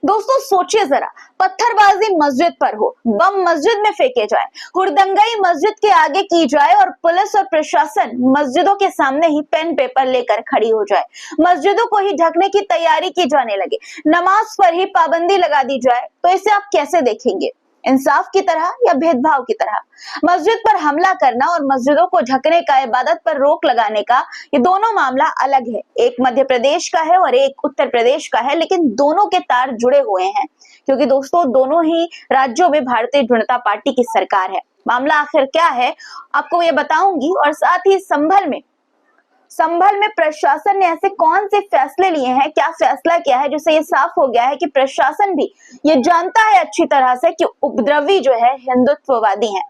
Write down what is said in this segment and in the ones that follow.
दोस्तों सोचिए जरा, पत्थरबाजी मस्जिद पर हो, बम मस्जिद में फेंके जाए, हुड़दंगाई मस्जिद के आगे की जाए और पुलिस और प्रशासन मस्जिदों के सामने ही पेन पेपर लेकर खड़ी हो जाए, मस्जिदों को ही ढकने की तैयारी की जाने लगे, नमाज पर ही पाबंदी लगा दी जाए, तो इसे आप कैसे देखेंगे? इंसाफ की तरह या भेदभाव की तरह? मस्जिद पर हमला करना और मस्जिदों को ढकने का, इबादत पर रोक लगाने का, ये दोनों मामला अलग है। एक मध्य प्रदेश का है और एक उत्तर प्रदेश का है, लेकिन दोनों के तार जुड़े हुए हैं क्योंकि दोस्तों दोनों ही राज्यों में भारतीय जनता पार्टी की सरकार है। मामला आखिर क्या है आपको ये बताऊंगी, और साथ ही संभल में प्रशासन ने ऐसे कौन से फैसले लिए हैं, क्या फैसला किया है जिससे ये साफ हो गया है कि प्रशासन भी ये जानता है अच्छी तरह से कि उपद्रवी जो है हिंदुत्ववादी हैं।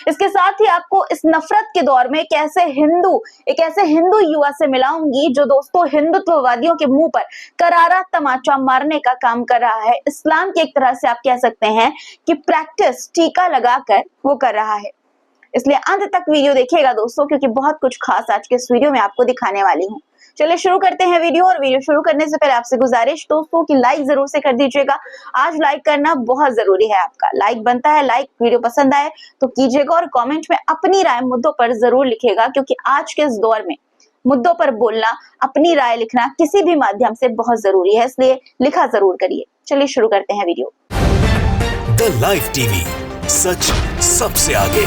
इसके साथ ही आपको इस नफरत के दौर में एक ऐसे हिंदू युवा से मिलाऊंगी जो दोस्तों हिंदुत्ववादियों के मुंह पर करारा तमाचा मारने का काम कर रहा है। इस्लाम की एक तरह से आप कह सकते हैं कि प्रैक्टिस टीका लगाकर वो कर रहा है। इसलिए अंत तक वीडियो देखिएगा दोस्तों, क्योंकि बहुत कुछ खास आज के इस वीडियो में आपको दिखाने वाली हूँ। चलिए शुरू करते हैं वीडियो, और वीडियो शुरू करने से पहले आपसे गुजारिश दोस्तों कि लाइक जरूर से कर दीजिएगा। आज लाइक करना बहुत जरूरी है, आपका लाइक बनता है। लाइक, वीडियो पसंद आए तो कीजिएगा और कमेंट में अपनी राय मुद्दों पर जरूर लिखिएगा, क्योंकि आज के इस दौर में मुद्दों पर बोलना, अपनी राय लिखना किसी भी माध्यम से बहुत जरूरी है, इसलिए लिखा जरूर करिए। चलिए शुरू करते हैं वीडियो। द लाइव टीवी, सच सबसे आगे।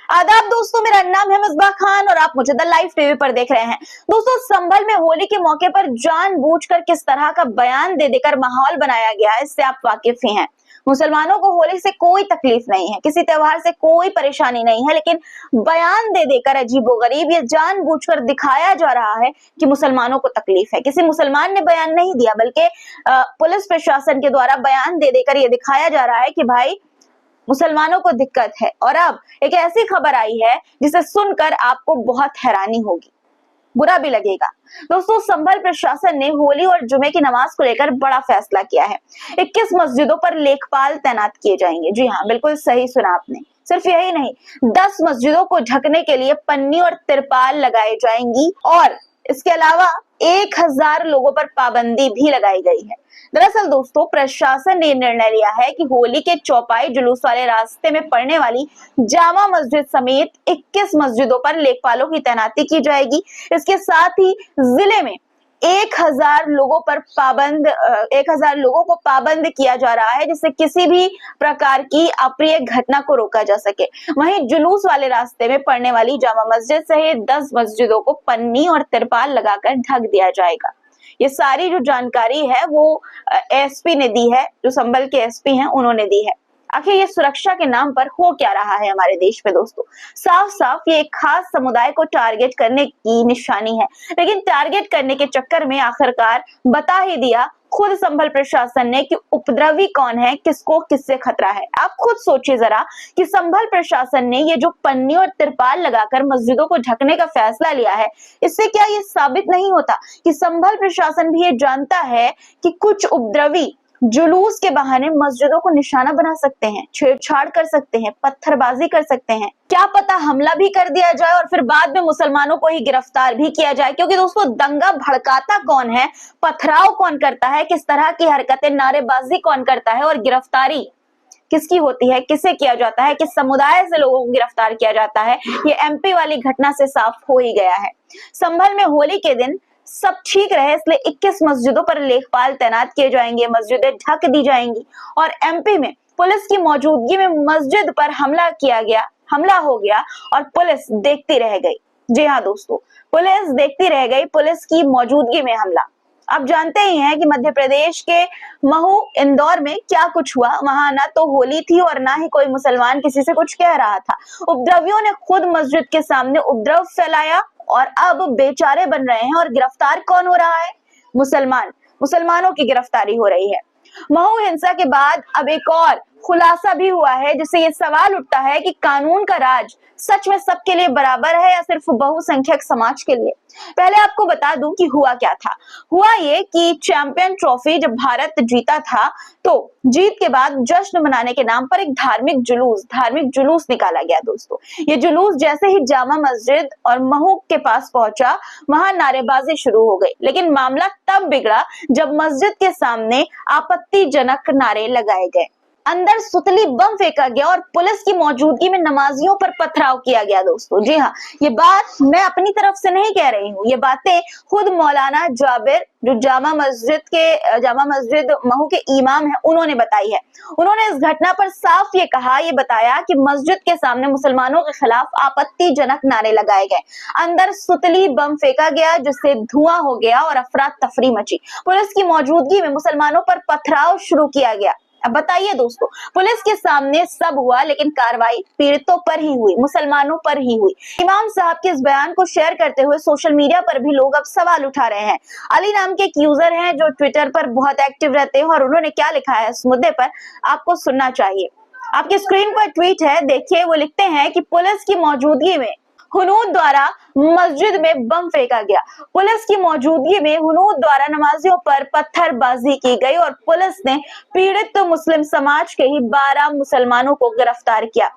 आदाब दोस्तों, मेरा नाम है मिसबाह खान और आप मुझे द लाइव टीवी पर देख रहे हैं। दोस्तों संभल में होली के मौके पर जानबूझकर किस तरह का बयान दे देकर माहौल बनाया गया है, इससे आप वाकिफ ही हैं। मुसलमानों को होली से कोई तकलीफ नहीं है, किसी त्योहार से कोई परेशानी नहीं है, लेकिन बयान दे देकर अजीबोगरीब ये जानबूझकर दिखाया जा रहा है कि मुसलमानों को तकलीफ है। किसी मुसलमान ने बयान नहीं दिया, बल्कि पुलिस प्रशासन के द्वारा बयान दे देकर ये दिखाया जा रहा है कि भाई मुसलमानों को दिक्कत है। और अब एक ऐसी खबर आई है जिसे सुनकर आपको बहुत हैरानी होगी, बुरा भी लगेगा। दोस्तों संभल प्रशासन ने होली और जुमे की नमाज को लेकर बड़ा फैसला किया है। 21 मस्जिदों पर लेखपाल तैनात किए जाएंगे। जी हाँ, बिल्कुल सही सुना आपने। सिर्फ यही नहीं, 10 मस्जिदों को ढकने के लिए पन्नी और तिरपाल लगाई जाएंगी और इसके अलावा 1000 लोगों पर पाबंदी भी लगाई गई है। दरअसल दोस्तों प्रशासन ने निर्णय लिया है कि होली के चौपाई जुलूस वाले रास्ते में पड़ने वाली जामा मस्जिद समेत 21 मस्जिदों पर लेखपालों की तैनाती की जाएगी। इसके साथ ही जिले में 1000 लोगों को पाबंद किया जा रहा है, जिससे किसी भी प्रकार की अप्रिय घटना को रोका जा सके। वहीं जुलूस वाले रास्ते में पड़ने वाली जामा मस्जिद सहित 10 मस्जिदों को पन्नी और तिरपाल लगाकर ढक दिया जाएगा। ये सारी जो जानकारी है वो एसपी ने दी है, जो संभल के एसपी हैं उन्होंने दी है। आखिर ये सुरक्षा के नाम पर हो क्या रहा है हमारे देश में दोस्तों? साफ साफ ये एक खास समुदाय को टारगेट करने की निशानी है, लेकिन टारगेट करने के चक्कर में आखिरकार बता ही दिया खुद संभल प्रशासन ने कि उपद्रवी कौन है, किसको किससे खतरा है। आप खुद सोचिए जरा कि संभल प्रशासन ने ये जो पन्नी और तिरपाल लगाकर मस्जिदों को ढकने का फैसला लिया है, इससे क्या ये साबित नहीं होता कि संभल प्रशासन भी ये जानता है कि कुछ उपद्रवी जुलूस के बहाने मस्जिदों को निशाना बना सकते हैं, छेड़छाड़ कर सकते हैं, पत्थरबाजी कर सकते हैं, क्या पता हमला भी कर दिया जाए और फिर बाद में मुसलमानों को ही गिरफ्तार भी किया जाए। क्योंकि दोस्तों दंगा भड़काता कौन है, पथराव कौन करता है, किस तरह की हरकतें, नारेबाजी कौन करता है और गिरफ्तारी किसकी होती है, किसे किया जाता है, किस समुदाय से लोगों को गिरफ्तार किया जाता है, ये एमपी वाली घटना से साफ हो ही गया है। संभल में होली के दिन सब ठीक रहे, इसलिए 21 मस्जिदों पर लेखपाल तैनात किए जाएंगे, मस्जिदें ढक दी जाएंगी और एमपी में पुलिस की मौजूदगी में मस्जिद पर हमला हो गया और पुलिस देखती रह गई। जी हाँ दोस्तों, पुलिस देखती रह गई, पुलिस की मौजूदगी में हमला। आप जानते ही हैं कि मध्य प्रदेश के महू इंदौर में क्या कुछ हुआ। वहां ना तो होली थी और ना ही कोई मुसलमान किसी से कुछ कह रहा था। उपद्रवियों ने खुद मस्जिद के सामने उपद्रव फैलाया और अब बेचारे बन रहे हैं। और गिरफ्तार कौन हो रहा है? मुसलमानों की गिरफ्तारी हो रही है। महू हिंसा के बाद अब एक और खुलासा भी हुआ है, जिससे ये सवाल उठता है कि कानून का राज सच में सबके लिए बराबर है या सिर्फ बहुसंख्यक समाज के लिए। पहले आपको बता दूं कि हुआ क्या था। हुआ ये कि चैंपियन ट्रॉफी जब भारत जीता था, तो जीत के बाद जश्न मनाने के नाम पर एक धार्मिक जुलूस निकाला गया दोस्तों। ये जुलूस जैसे ही जामा मस्जिद और महू के पास पहुंचा, वहां नारेबाजी शुरू हो गई। लेकिन मामला तब बिगड़ा जब मस्जिद के सामने आपत्तिजनक नारे लगाए गए, अंदर सुतली बम फेंका गया और पुलिस की मौजूदगी में नमाजियों पर पथराव किया गया दोस्तों। जी हाँ, ये बात मैं अपनी तरफ से नहीं कह रही हूँ, ये बातें खुद मौलाना जाबिर, जो जामा मस्जिद महू के इमाम हैं, उन्होंने बताई है। उन्होंने इस घटना पर साफ ये बताया कि मस्जिद के सामने मुसलमानों के खिलाफ आपत्तिजनक नारे लगाए गए, अंदर सुतली बम फेंका गया जिससे धुआं हो गया और अफरा तफरी मची। पुलिस की मौजूदगी में मुसलमानों पर पथराव शुरू किया गया। अब बताइए दोस्तों, पुलिस के सामने सब हुआ, लेकिन कार्रवाई पीड़ितों पर ही हुई, मुसलमानों पर ही हुई। इमाम साहब के इस बयान को शेयर करते हुए सोशल मीडिया पर भी लोग अब सवाल उठा रहे हैं। अली नाम के एक यूजर हैं जो ट्विटर पर बहुत एक्टिव रहते हैं, और उन्होंने क्या लिखा है इस मुद्दे पर आपको सुनना चाहिए। आपकी स्क्रीन पर ट्वीट है, देखिए। वो लिखते हैं कि पुलिस की मौजूदगी में हुनूद द्वारा मस्जिद में बम फेंका गया। पुलिस की मौजूदगी में हुनूद द्वारा नमाजियों पर पत्थरबाजी की गई और पुलिस ने पीड़ित मुस्लिम समाज के ही 12 मुसलमानों को गिरफ्तार किया।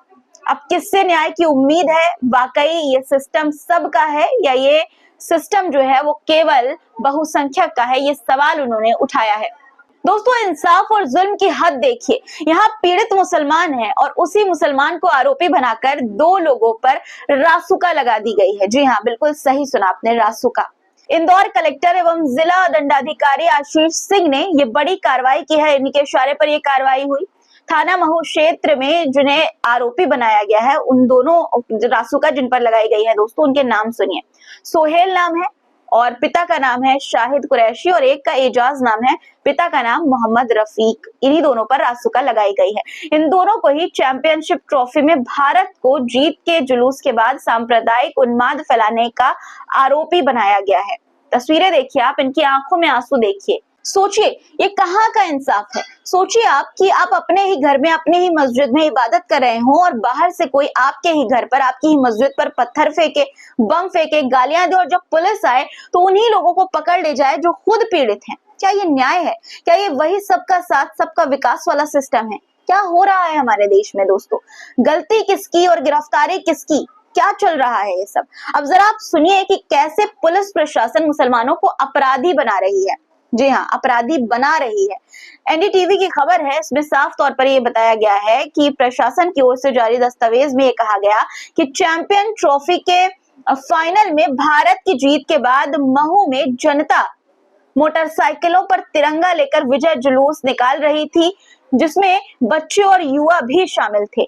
अब किससे न्याय की उम्मीद है? वाकई ये सिस्टम सबका है या ये सिस्टम जो है वो केवल बहुसंख्यक का है? ये सवाल उन्होंने उठाया है। दोस्तों, इंसाफ और जुल्म की हद देखिए। यहाँ पीड़ित मुसलमान है और उसी मुसलमान को आरोपी बनाकर 2 लोगों पर रासुका लगा दी गई है। जी हाँ, बिल्कुल सही सुना आपने, रासुका। इंदौर कलेक्टर एवं जिला दंडाधिकारी आशीष सिंह ने ये बड़ी कार्रवाई की है। इनके इशारे पर यह कार्रवाई हुई। थाना महू क्षेत्र में जिन्हें आरोपी बनाया गया है, उन दोनों रासुका जिन पर लगाई गई है दोस्तों, उनके नाम सुनिए। सोहेल नाम है और पिता का नाम है शाहिद कुरैशी, और एक का एजाज नाम है, पिता का नाम मोहम्मद रफीक। इन्हीं दोनों पर रासुका लगाई गई है। इन दोनों को ही चैंपियनशिप ट्रॉफी में भारत को जीत के जुलूस के बाद सांप्रदायिक उन्माद फैलाने का आरोपी बनाया गया है। तस्वीरें देखिए आप, इनकी आंखों में आंसू देखिए। सोचिए ये कहाँ का इंसाफ है। सोचिए आप कि आप अपने ही घर में, अपने ही मस्जिद में इबादत कर रहे हो और बाहर से कोई आपके ही घर पर, आपकी ही मस्जिद पर पत्थर फेंके, बम फेंके, गालियां दे, और जब पुलिस आए तो उन्हीं लोगों को पकड़ ले जाए जो खुद पीड़ित हैं। क्या ये न्याय है? क्या ये वही सबका साथ सबका विकास वाला सिस्टम है? क्या हो रहा है हमारे देश में दोस्तों? गलती किसकी और गिरफ्तारी किसकी? क्या चल रहा है ये सब? अब जरा आप सुनिए कि कैसे पुलिस प्रशासन मुसलमानों को अपराधी बना रही है। जी हाँ, अपराधी बना रही है। एनडीटीवी की खबर है, इसमें साफ तौर पर यह बताया गया है कि प्रशासन की ओर से जारी दस्तावेज में यह कहा गया कि चैंपियन ट्रॉफी के फाइनल में भारत की जीत के बाद महू में जनता मोटरसाइकिलों पर तिरंगा लेकर विजय जुलूस निकाल रही थी, जिसमें बच्चे और युवा भी शामिल थे।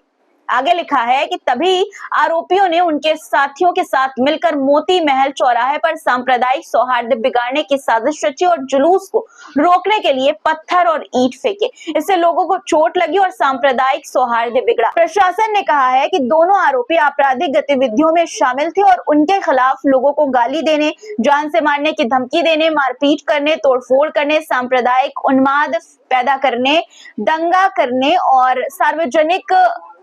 आगे लिखा है कि तभी आरोपियों ने उनके साथियों के साथ मिलकर मोती महल चौराहे पर सांप्रदायिक सौहार्द बिगाड़ने की साजिश रची और जुलूस को रोकने के लिए पत्थर और ईंट फेंके। इससे लोगों को चोट लगी और सांप्रदायिक सौहार्द बिगड़ा। प्रशासन ने कहा है कि दोनों आरोपी आपराधिक गतिविधियों में शामिल थे और उनके खिलाफ लोगों को गाली देने, जान से मारने की धमकी देने, मारपीट करने, तोड़फोड़ करने, सांप्रदायिक उन्माद पैदा करने, दंगा करने और सार्वजनिक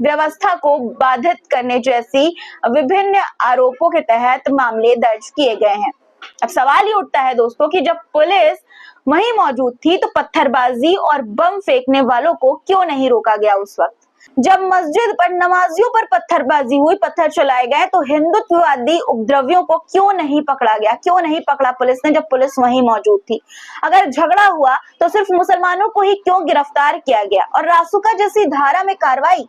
व्यवस्था को बाधित करने जैसी विभिन्न आरोपों के तहत मामले दर्ज किए गए हैं। अब सवाल ये उठता है दोस्तों कि जब पुलिस वहीं मौजूद थी तो पत्थरबाजी और बम फेंकने वालों को क्यों नहीं रोका गया? उस वक्त जब मस्जिद पर नमाजियों पर पत्थरबाजी हुई, पत्थर चलाए गए, तो हिंदुत्ववादी उपद्रवियों को क्यों नहीं पकड़ा गया? क्यों नहीं पकड़ा पुलिस ने, जब पुलिस वहीं मौजूद थी? अगर झगड़ा हुआ तो सिर्फ मुसलमानों को ही क्यों गिरफ्तार किया गया? और रासुका जैसी धारा में कार्रवाई।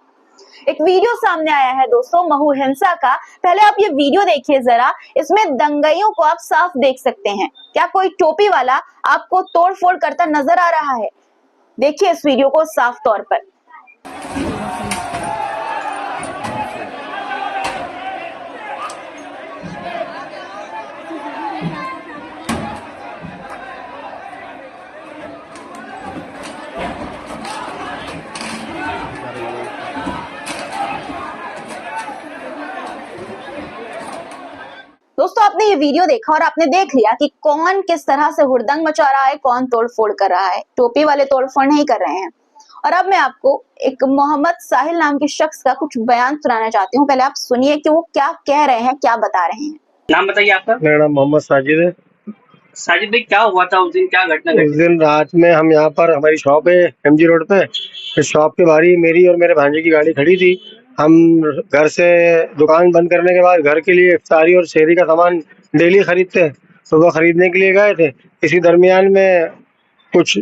एक वीडियो सामने आया है दोस्तों महू हिंसा का। पहले आप ये वीडियो देखिए जरा, इसमें दंगाइयों को आप साफ देख सकते हैं। क्या कोई टोपी वाला आपको तोड़फोड़ करता नजर आ रहा है? देखिए इस वीडियो को साफ तौर पर। दोस्तों आपने ये वीडियो देखा और आपने देख लिया कि कौन किस तरह से हुड़दंग मचा रहा है, कौन तोड़फोड़ कर रहा है। टोपी वाले तोड़फोड़ नहीं कर रहे हैं और अब मैं आपको एक मोहम्मद साहिल नाम के शख्स का कुछ बयान सुनाना चाहती हूँ। पहले आप सुनिए कि वो क्या कह रहे हैं, क्या बता रहे हैं। नाम बताइए आपका। मेरा नाम मोहम्मद साजिद है। साजिद भाई, क्या हुआ था उस दिन, क्या घटना उस घटी? दिन रात में हम यहाँ पर, हमारी शॉप है एमजी रोड पे, इस शॉप के बाहर ही मेरी और मेरे भांजे की गाड़ी खड़ी थी। हम घर से दुकान बंद करने के बाद घर के लिए इफ्तारी और शहरी का सामान डेली खरीदते हैं, सुबह खरीदने के लिए गए थे। इसी दरमियान में कुछ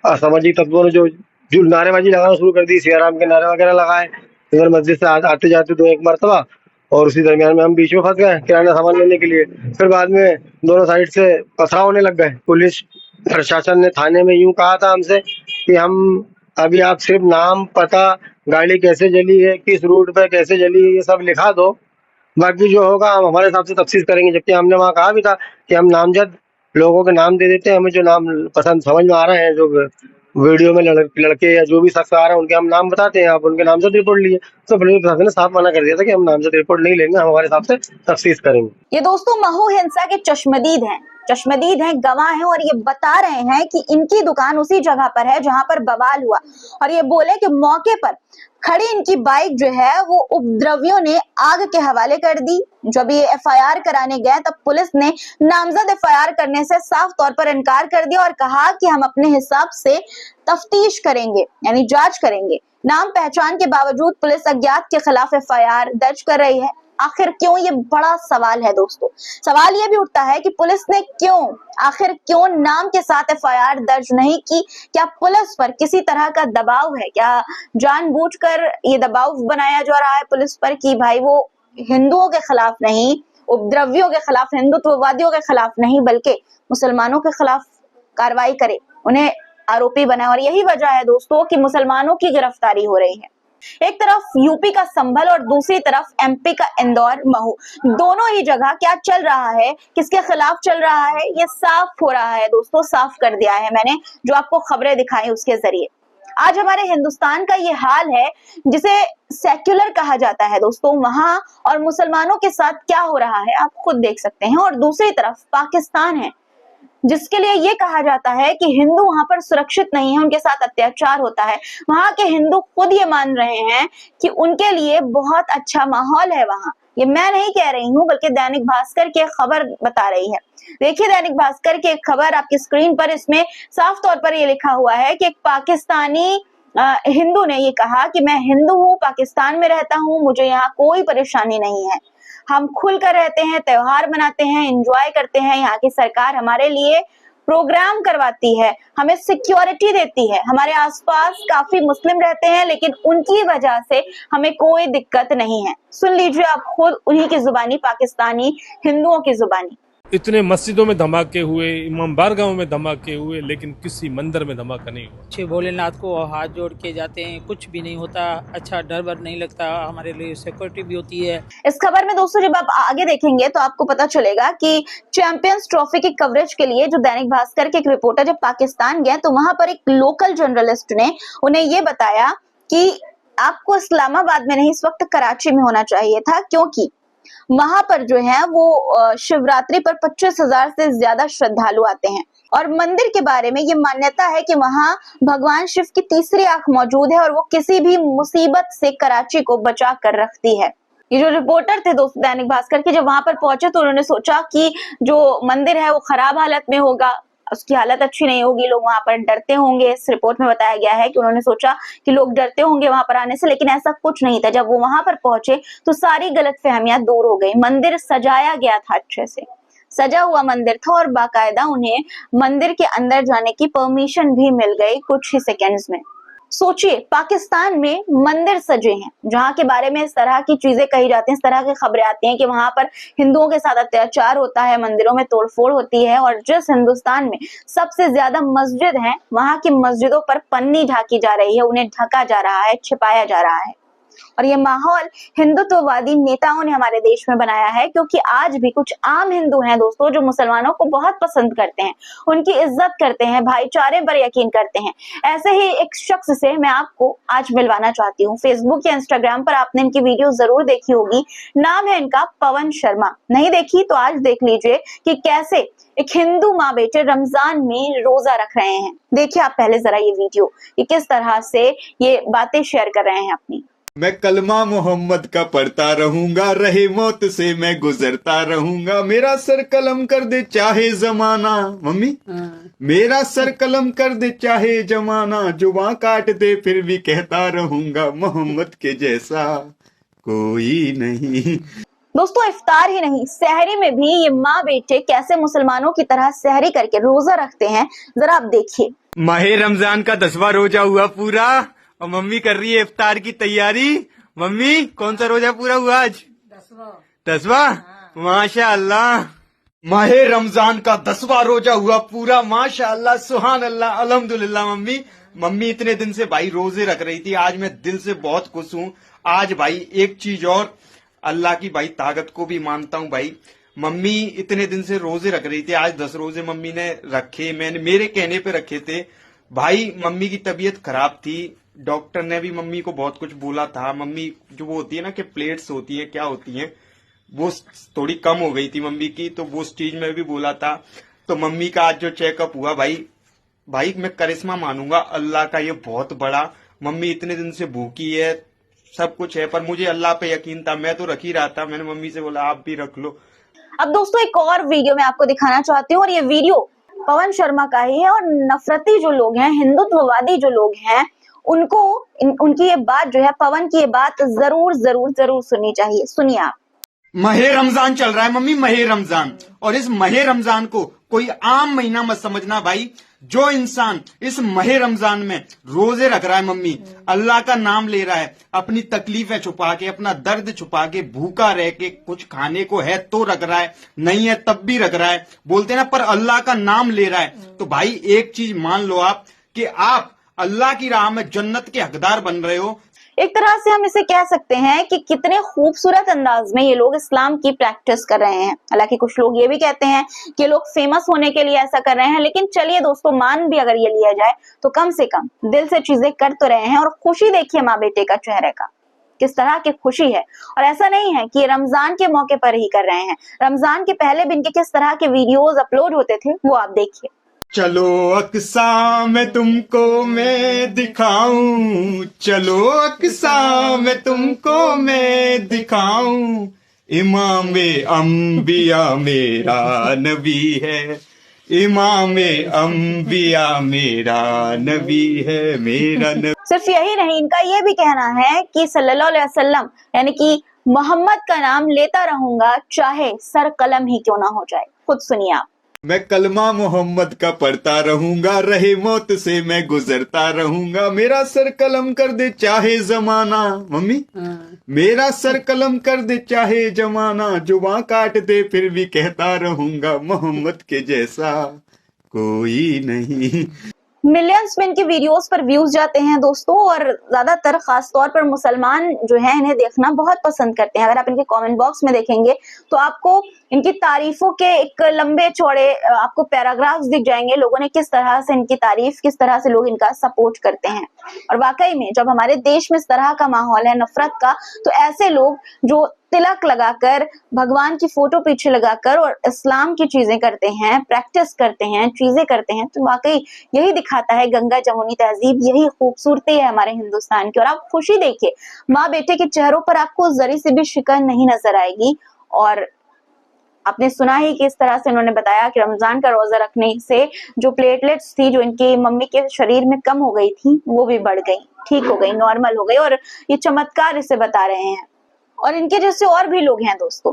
असामाजिक तत्वों ने जो नारेबाजी लगाना शुरू कर दी, सियाराम के नारे वगैरह लगाए इधर मस्जिद से आते जाते 2-1 मरतबा, और उसी दरमियान में हम बीच में फंस गए किराना सामान लेने के लिए। फिर बाद में दोनों साइड से पथराव होने लग गए। पुलिस प्रशासन ने थाने में यूं कहा था हमसे कि हम अभी आप सिर्फ नाम, पता, गाड़ी कैसे जली है, किस रूट पे कैसे जली है, ये सब लिखा दो, बाकी जो होगा हम हमारे हिसाब से तफ्सील करेंगे। जबकि हमने वहाँ कहा भी था कि हम नामजद लोगों के नाम दे देते हैं, हमें जो नाम पसंद समझ में आ रहे हैं, जो वीडियो में लड़के या जो भी शख्स आ रहे हैं उनके हम नाम बताते हैं, आप उनके नामजद रिपोर्ट लिए। तो पुलिस प्रशासन ने साफ मना कर दिया था कि हम नामजद रिपोर्ट नहीं लेंगे, हम हमारे हिसाब से तफ्सील करेंगे। ये दोस्तों महू हिंसा के चश्मदीद हैं, गवाह हैं, और ये बता रहे हैं कि इनकी दुकान उसी जगह पर है जहां पर बवाल हुआ। और ये बोले कि मौके पर खड़ी इनकी बाइक जो है वो उपद्रवियों ने आग के हवाले कर दी। जब ये एफआईआर कराने गए तब पुलिस ने नामजद एफआईआर करने से साफ तौर पर इनकार कर दिया और कहा कि हम अपने हिसाब से तफ्तीश करेंगे, यानी जांच करेंगे। नाम पहचान के बावजूद पुलिस अज्ञात के खिलाफ एफआईआर दर्ज कर रही है। आखिर क्यों, ये बड़ा सवाल है दोस्तों। सवाल ये भी उठता है कि पुलिस ने आखिर क्यों नाम के साथ एफआईआर दर्ज नहीं की। क्या पुलिस पर किसी तरह का दबाव है? क्या जानबूझकर ये दबाव बनाया जा रहा है पुलिस पर कि भाई वो हिंदुओं के खिलाफ नहीं, उपद्रवियों के खिलाफ, हिंदुत्ववादियों के खिलाफ नहीं, बल्कि मुसलमानों के खिलाफ कार्रवाई करे, उन्हें आरोपी बनाए। और यही वजह है दोस्तों कि मुसलमानों की गिरफ्तारी हो रही है। एक तरफ यूपी का संभल और दूसरी तरफ एमपी का इंदौर, महू, दोनों ही जगह क्या चल रहा है, किसके खिलाफ चल रहा है, ये साफ हो रहा है दोस्तों। साफ कर दिया है मैंने, जो आपको खबरें दिखाई उसके जरिए। आज हमारे हिंदुस्तान का ये हाल है जिसे सेक्युलर कहा जाता है दोस्तों, वहां और मुसलमानों के साथ क्या हो रहा है आप खुद देख सकते हैं। और दूसरी तरफ पाकिस्तान है जिसके लिए ये कहा जाता है कि हिंदू वहां पर सुरक्षित नहीं है, उनके साथ अत्याचार होता है। वहां के हिंदू खुद ये मान रहे हैं कि उनके लिए बहुत अच्छा माहौल है वहां। ये मैं नहीं कह रही हूँ, बल्कि दैनिक भास्कर की खबर बता रही है। देखिए दैनिक भास्कर की एक खबर आपकी स्क्रीन पर, इसमें साफ तौर पर ये लिखा हुआ है कि एक पाकिस्तानी हिंदू ने ये कहा कि मैं हिंदू हूँ, पाकिस्तान में रहता हूँ, मुझे यहाँ कोई परेशानी नहीं है, हम खुलकर रहते हैं, त्योहार मनाते हैं, एंजॉय करते हैं, यहाँ की सरकार हमारे लिए प्रोग्राम करवाती है, हमें सिक्योरिटी देती है, हमारे आसपास काफी मुस्लिम रहते हैं लेकिन उनकी वजह से हमें कोई दिक्कत नहीं है। सुन लीजिए आप खुद उन्हीं की जुबानी, पाकिस्तानी हिंदुओं की जुबानी। इतने मस्जिदों में धमाके हुए, इमाम बारगाहों में धमाके हुए, लेकिन किसी मंदिर में धमाका नहीं हुआ। श्री भोलेनाथ को हाथ जोड़ के जाते हैं, कुछ भी नहीं होता, अच्छा डर वर नहीं लगता, हमारे लिए सिक्योरिटी भी होती है। इस खबर में दोस्तों जब आप आगे देखेंगे तो आपको पता चलेगा कि चैंपियंस ट्रॉफी की कवरेज के लिए जो दैनिक भास्कर के एक रिपोर्टर जब पाकिस्तान गए तो वहां पर एक लोकल जर्नलिस्ट ने उन्हें ये बताया कि आपको इस्लामाबाद में नहीं, इस वक्त कराची में होना चाहिए था, क्योंकि वहां पर जो है वो शिवरात्रि पर 25,000 से ज्यादा श्रद्धालु आते हैं। और मंदिर के बारे में ये मान्यता है कि वहां भगवान शिव की तीसरी आंख मौजूद है और वो किसी भी मुसीबत से कराची को बचा कर रखती है। ये जो रिपोर्टर थे दोस्तों दैनिक भास्कर के, जब वहां पर पहुंचे तो उन्होंने सोचा कि जो मंदिर है वो खराब हालत में होगा, उसकी हालत अच्छी नहीं होगी, लोग वहां पर डरते होंगे। इस रिपोर्ट में बताया गया है कि उन्होंने सोचा कि लोग डरते होंगे वहां पर आने से, लेकिन ऐसा कुछ नहीं था। जब वो वहां पर पहुंचे तो सारी गलतफहमियां दूर हो गई। मंदिर सजाया गया था, अच्छे से सजा हुआ मंदिर था और बाकायदा उन्हें मंदिर के अंदर जाने की परमिशन भी मिल गई कुछ ही सेकेंड्स में। सोचिए पाकिस्तान में मंदिर सजे हैं जहां के बारे में इस तरह की चीजें कही जाती हैं, इस तरह की खबरें आती हैं कि वहां पर हिंदुओं के साथ अत्याचार होता है, मंदिरों में तोड़फोड़ होती है। और जिस हिंदुस्तान में सबसे ज्यादा मस्जिद हैं, वहां की मस्जिदों पर पन्नी ढाकी जा रही है, उन्हें ढका जा रहा है, छिपाया जा रहा है। और ये माहौल हिंदुत्ववादी नेताओं ने हमारे देश में बनाया है, क्योंकि आज भी कुछ आम हिंदू हैं दोस्तों जो मुसलमानों को बहुत पसंद करते हैं, उनकी इज्जत करते हैं, भाईचारे पर यकीन करते हैं। ऐसे ही एक शख्स से मैं आपको आज मिलवाना चाहती हूँ। फेसबुक या इंस्टाग्राम पर आपने इनकी वीडियो जरूर देखी होगी। नाम है इनका पवन शर्मा। नहीं देखी तो आज देख लीजिए कि कैसे एक हिंदू माँ बेटे रमजान में रोजा रख रहे हैं। देखिए आप पहले जरा ये वीडियो, कि किस तरह से ये बातें शेयर कर रहे हैं अपनी। मैं कलमा मोहम्मद का पढ़ता रहूंगा, रहे मौत से मैं गुजरता रहूंगा, मेरा सर कलम कर दे चाहे जमाना। मम्मी मेरा सर कलम कर दे चाहे जमाना, जुबां काट दे फिर भी कहता रहूंगा, मोहम्मद के जैसा कोई नहीं। दोस्तों इफ्तार ही नहीं, सहरी में भी ये माँ बेटे कैसे मुसलमानों की तरह सहरी करके रोजा रखते हैं, जरा आप देखिए। माहे रमजान का 10वां रोजा हुआ पूरा और मम्मी कर रही है इफ्तार की तैयारी। मम्मी कौन सा रोजा पूरा हुआ आज? 10वां। माशाअल्लाह। माहे रमजान का 10वां रोजा हुआ पूरा, माशाअल्लाह, सुभान अल्लाह, अल्हम्दुलिल्लाह। मम्मी इतने दिन से भाई रोजे रख रही थी, आज मैं दिल से बहुत खुश हूँ। आज भाई एक चीज और, अल्लाह की भाई ताकत को भी मानता हूँ भाई। मम्मी इतने दिन से रोजे रख रही थी, आज 10 रोजे मम्मी ने रखे, मैंने मेरे कहने पे रखे थे भाई। मम्मी की तबीयत खराब थी, डॉक्टर ने भी मम्मी को बहुत कुछ बोला था। मम्मी जो वो होती है ना कि प्लेट्स होती है, क्या होती है, वो थोड़ी कम हो गई थी मम्मी की, तो वो स्टेज में भी बोला था। तो मम्मी का आज जो चेकअप हुआ भाई मैं करिश्मा मानूंगा अल्लाह का, ये बहुत बड़ा। मम्मी इतने दिन से भूखी है, सब कुछ है, पर मुझे अल्लाह पे यकीन था, मैं तो रख ही रहा था। मैंने मम्मी से बोला आप भी रख लो। अब दोस्तों एक और वीडियो मैं आपको दिखाना चाहती हूँ, और ये वीडियो पवन शर्मा का ही है। और नफरती जो लोग हैं, हिंदुत्ववादी जो लोग हैं, उनको उनकी ये बात जो है, पवन की ये बात जरूर जरूर जरूर सुननी चाहिए। सुनिए आप। महे रमजान चल रहा है मम्मी, महे रमजान, और इस महे रमजान को कोई आम महीना मत समझना भाई। जो इंसान इस महे रमजान में रोजे रख रहा है मम्मी, अल्लाह का नाम ले रहा है, अपनी तकलीफें छुपा के, अपना दर्द छुपा के, भूखा रह के, कुछ खाने को है तो रख रहा है, नहीं है तब भी रख रहा है, बोलते ना, पर अल्लाह का नाम ले रहा है, तो भाई एक चीज मान लो आप कि आप अल्लाह की राह में जन्नत के हकदार बन रहे हो। एक तरह से हम इसे कह सकते हैं कि कितने खूबसूरत अंदाज में ये लोग इस्लाम की प्रैक्टिस कर रहे हैं। हालांकि कुछ लोग ये भी कहते हैं कि लोग फेमस होने के लिए ऐसा कर रहे हैं, लेकिन चलिए दोस्तों, मान भी अगर ये लिया जाए तो कम से कम दिल से चीजें कर तो रहे हैं। और खुशी देखिए माँ बेटे का चेहरे का, किस तरह की खुशी है। और ऐसा नहीं है कि रमजान के मौके पर ही कर रहे हैं, रमजान के पहले भी इनके किस तरह के वीडियोज अपलोड होते थे वो आप देखिए। चलो अक्सा में तुमको मैं दिखाऊं, चलो अक्सा में तुमको मैं दिखाऊं, इमामे अंबिया मेरा नबी है, इमामे अंबिया मेरा नबी है, मेरा नबी। सिर्फ यही नहीं, इनका ये भी कहना है कि सल्लल्लाहु अलैहि वसल्लम यानी कि मोहम्मद का नाम लेता रहूंगा चाहे सर कलम ही क्यों ना हो जाए। खुद सुनिए आप। मैं कलमा मोहम्मद का पढ़ता रहूंगा, रहे मौत से मैं गुजरता रहूंगा, मेरा सर कलम कर दे चाहे जमाना। मम्मी मेरा सर कलम कर दे चाहे जमाना, जुबां काट दे फिर भी कहता रहूंगा, मोहम्मद के जैसा कोई नहीं। मिलियंस में इनकी वीडियोस पर व्यूज जाते हैं दोस्तों, और ज्यादातर खास तौर पर मुसलमान जो है इन्हें देखना बहुत पसंद करते हैं। अगर आप इनके कमेंट बॉक्स में देखेंगे तो आपको इनकी तारीफों के एक लंबे चौड़े आपको पैराग्राफ्स दिख जाएंगे, लोगों ने किस तरह से इनकी तारीफ, किस तरह से लोग इनका सपोर्ट करते हैं। और वाकई में जब हमारे देश में इस तरह का माहौल है नफरत का, तो ऐसे लोग जो तिलक लगाकर, भगवान की फोटो पीछे लगाकर और इस्लाम की चीजें करते हैं, प्रैक्टिस करते हैं, चीजें करते हैं, तो वाकई यही दिखाता है गंगा जमुनी तहजीब, यही खूबसूरती है हमारे हिंदुस्तान की। और आप खुशी देखिए, माँ बेटे के चेहरों पर आपको जरी सी भी शिकन नहीं नजर आएगी। और आपने सुना ही कि इस तरह से उन्होंने बताया कि रमजान का रोजा रखने से जो प्लेटलेट्स थी जो इनकी मम्मी के शरीर में कम हो गई थी, वो भी बढ़ गई, ठीक हो गई, नॉर्मल हो गई। और ये चमत्कार इसे बता रहे हैं। और इनके जैसे और भी लोग हैं दोस्तों।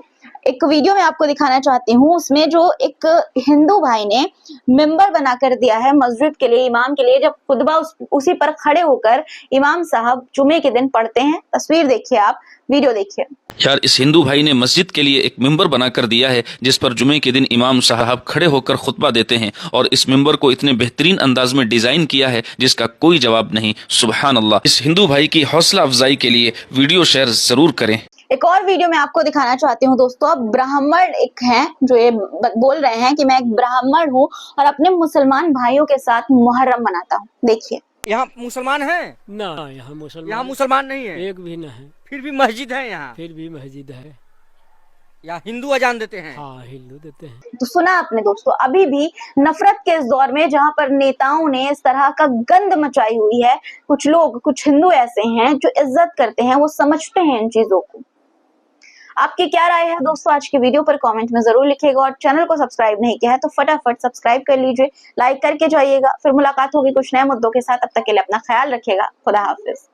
एक वीडियो में आपको दिखाना चाहती हूँ, उसमें जो एक हिंदू भाई ने मिंबर बनाकर दिया है मस्जिद के लिए, इमाम के लिए, जब खुतबा उसी पर खड़े होकर इमाम साहब जुमे के दिन पढ़ते हैं। तस्वीर देखिए, आप वीडियो देखिए। यार, इस हिंदू भाई ने मस्जिद के लिए एक मिंबर बनाकर दिया है जिस पर जुमे के दिन इमाम साहब खड़े होकर खुतबा देते हैं, और इस मिंबर को इतने बेहतरीन अंदाज में डिजाइन किया है जिसका कोई जवाब नहीं। सुभान अल्लाह। इस हिंदू भाई की हौसला अफजाई के लिए वीडियो शेयर जरूर करें। एक और वीडियो मैं आपको दिखाना चाहती हूँ दोस्तों। अब ब्राह्मण एक हैं जो ये बोल रहे हैं कि मैं एक ब्राह्मण हूँ और अपने मुसलमान भाइयों के साथ मुहर्रम मनाता हूँ। देखिए। यहाँ मुसलमान हैं? ना, यहाँ मुसलमान नहीं है, एक भी न है। फिर भी मस्जिद है यहाँ? फिर भी मस्जिद है। यहाँ हिंदू अजान देते हैं? हाँ, हिंदू देते हैं। तो सुना आपने दोस्तों, अभी भी नफरत के इस दौर में जहां पर नेताओं ने इस तरह का गंद मचाई हुई है, कुछ लोग, कुछ हिंदू ऐसे हैं जो इज्जत करते हैं, वो समझते हैं इन चीजों को। आपकी क्या राय है दोस्तों आज की वीडियो पर? कमेंट में जरूर लिखिएगा, और चैनल को सब्सक्राइब नहीं किया है तो फटाफट सब्सक्राइब कर लीजिए, लाइक करके जाइएगा। फिर मुलाकात होगी कुछ नए मुद्दों के साथ। अब तक के लिए अपना ख्याल रखिएगा। खुदा हाफिज।